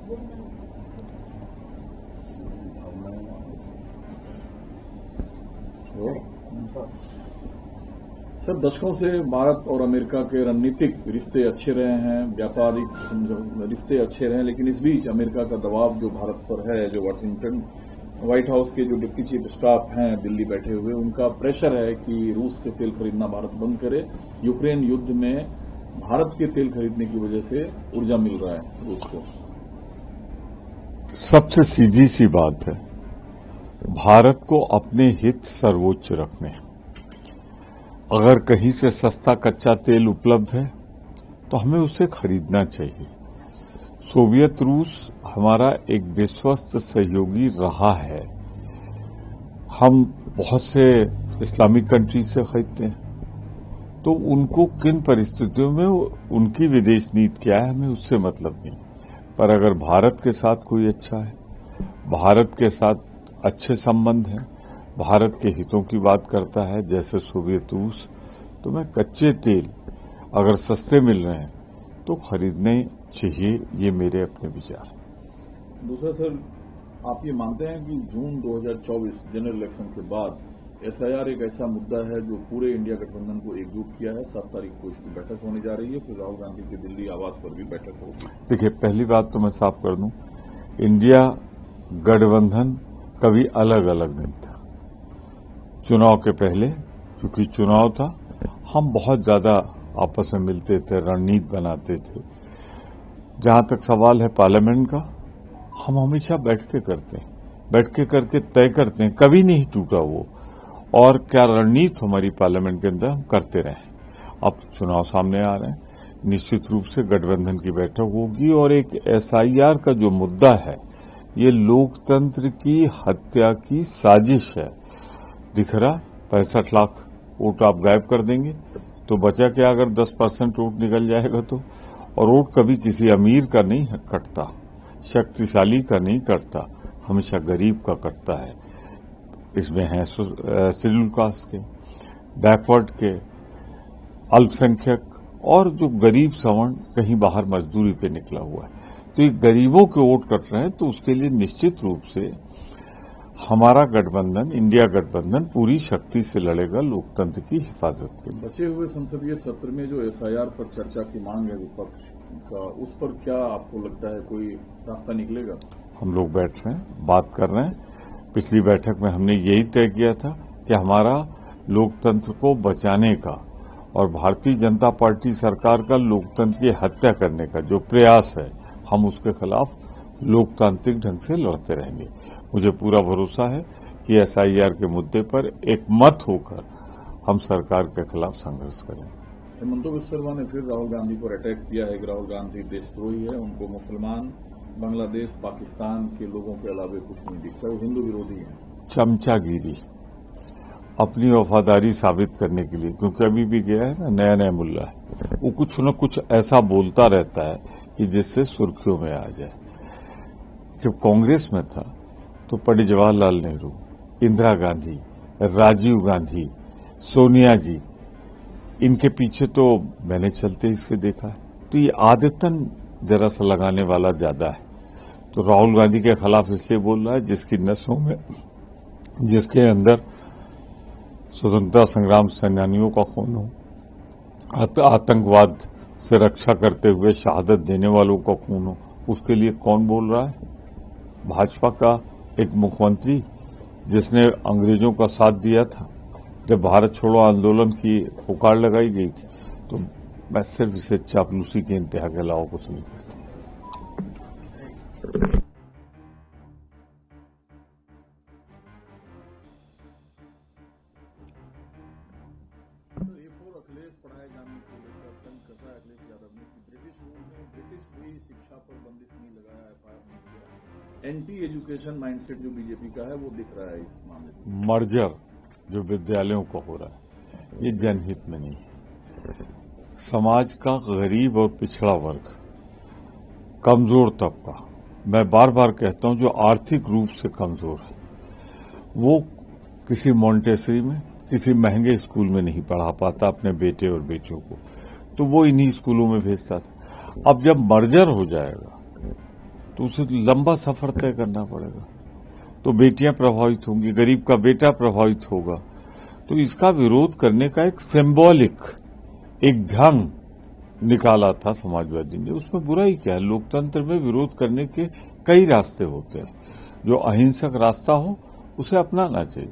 Sir, दशकों से भारत और अमेरिका के रणनीतिक रिश्ते अच्छे रहे हैं, व्यापारिक रिश्ते अच्छे रहे हैं, लेकिन इस बीच अमेरिका का दबाव जो भारत पर है, जो वाशिंगटन व्हाइट हाउस के जो डिप्टी चीफ स्टाफ हैं दिल्ली बैठे हुए, उनका प्रेशर है कि रूस से तेल खरीदना भारत बंद करे। यूक्रेन युद्ध में भारत के तेल खरीदने की वजह से ऊर्जा मिल रहा है रूस को। सबसे सीधी सी बात है, भारत को अपने हित सर्वोच्च रखने। अगर कहीं से सस्ता कच्चा तेल उपलब्ध है तो हमें उसे खरीदना चाहिए। सोवियत रूस हमारा एक विश्वस्त सहयोगी रहा है। हम बहुत से इस्लामिक कंट्री से खरीदते हैं, तो उनको किन परिस्थितियों में उनकी विदेश नीति क्या है हमें उससे मतलब नहीं। पर अगर भारत के साथ कोई अच्छा है, भारत के साथ अच्छे संबंध हैं, भारत के हितों की बात करता है जैसे सोवियत रूस, तो मैं कच्चे तेल अगर सस्ते मिल रहे हैं तो खरीदने चाहिए। ये मेरे अपने विचार। दूसरा सर, आप ये मानते हैं कि जून 2024 जनरल इलेक्शन के बाद एसआईआर एक ऐसा मुद्दा है जो पूरे इंडिया गठबंधन को एकजुट किया है? 7 तारीख को इसकी बैठक होने जा रही है, फिर राहुल गांधी के दिल्ली आवास पर भी बैठक होगी। देखिए, पहली बात तो मैं साफ कर दूं, इंडिया गठबंधन कभी अलग अलग नहीं था। चुनाव के पहले क्योंकि चुनाव था, हम बहुत ज्यादा आपस में मिलते थे, रणनीति बनाते थे। जहां तक सवाल है पार्लियामेंट का, हम हमेशा बैठ के करते हैं, बैठ के करके तय करते हैं, कभी नहीं टूटा वो। और क्या रणनीति हमारी पार्लियामेंट के अंदर हम करते रहे। अब चुनाव सामने आ रहे हैं, निश्चित रूप से गठबंधन की बैठक होगी। और एक एसआईआर का जो मुद्दा है, ये लोकतंत्र की हत्या की साजिश है। दिख रहा 65 लाख वोट आप गायब कर देंगे तो बचा क्या अगर 10% वोट निकल जाएगा तो। और वोट कभी किसी अमीर का नहीं कटता, शक्तिशाली का नहीं कटता, हमेशा गरीब का कटता है। इसमें है शेड्यूल कास्ट के, बैकवर्ड के, अल्पसंख्यक और जो गरीब सवर्ण कहीं बाहर मजदूरी पे निकला हुआ है। तो ये गरीबों के वोट कट रहे हैं, तो उसके लिए निश्चित रूप से हमारा गठबंधन, इंडिया गठबंधन पूरी शक्ति से लड़ेगा लोकतंत्र की हिफाजत के लिए। बचे हुए संसदीय सत्र में जो एसआईआर पर चर्चा की मांग है विपक्ष का, उस पर क्या आपको लगता है कोई रास्ता निकलेगा? हम लोग बैठ रहे हैं, बात कर रहे हैं। पिछली बैठक में हमने यही तय किया था कि हमारा लोकतंत्र को बचाने का और भारतीय जनता पार्टी सरकार का लोकतंत्र की हत्या करने का जो प्रयास है, हम उसके खिलाफ लोकतांत्रिक ढंग से लड़ते रहेंगे। मुझे पूरा भरोसा है कि एसआईआर के मुद्दे पर एक मत होकर हम सरकार के खिलाफ संघर्ष करेंगे। हेमंत बिस्वा ने फिर राहुल गांधी पर अटैक किया है कि राहुल गांधी देशद्रोही है, उनको मुसलमान, बांग्लादेश, पाकिस्तान के लोगों के अलावे कुछ नहीं दिखता, वो हिंदू विरोधी है। चमचागिरी, अपनी वफादारी साबित करने के लिए, क्योंकि अभी भी गया है ना, नया नया मुल्ला है, वो कुछ न कुछ ऐसा बोलता रहता है कि जिससे सुर्खियों में आ जाए। जब कांग्रेस में था तो पंडित जवाहरलाल नेहरू, इंदिरा गांधी, राजीव गांधी, सोनिया जी, इनके पीछे तो मैंने चलते इसके देखा है। तो ये आदतन जरा सा लगाने वाला ज्यादा है। तो राहुल गांधी के खिलाफ इसलिए बोल रहा है जिसकी नसों में, जिसके अंदर स्वतंत्रता संग्राम सेनानियों का खून हो, आतंकवाद से रक्षा करते हुए शहादत देने वालों का खून हो, उसके लिए कौन बोल रहा है? भाजपा का एक मुख्यमंत्री जिसने अंग्रेजों का साथ दिया था जब भारत छोड़ो आंदोलन की पुकार लगाई गई थी। तो मैं सिर्फ इसे चापलूसी के इंतहा के अलावा कुछ नहीं कहता। अखिलेश पढ़ाए जाने को लेकर तंग कसा अखिलेश यादव ने कि ब्रिटिश रूल में ब्रिटिश हुई शिक्षा पर बंदिश नहीं लगाया, एफआईआर नहीं किया। एंटी एजुकेशन माइंडसेट जो बीजेपी का है वो दिख रहा है इस मामले में। मर्जर जो विद्यालयों का हो रहा है, ये जनहित में नहीं है। समाज का गरीब और पिछड़ा वर्ग, कमजोर तबका, मैं बार बार कहता हूं जो आर्थिक रूप से कमजोर है, वो किसी मॉन्टेसरी में, किसी महंगे स्कूल में नहीं पढ़ा पाता अपने बेटे और बेटियों को, तो वो इन्हीं स्कूलों में भेजता था। अब जब मर्जर हो जाएगा तो उसे लंबा सफर तय करना पड़ेगा। तो बेटियां प्रभावित होंगी, गरीब का बेटा प्रभावित होगा। तो इसका विरोध करने का एक सिंबॉलिक एक ढंग निकाला था समाजवादी ने। उसमें बुराई क्या है? लोकतंत्र में विरोध करने के कई रास्ते होते हैं। जो अहिंसक रास्ता हो उसे अपनाना चाहिए।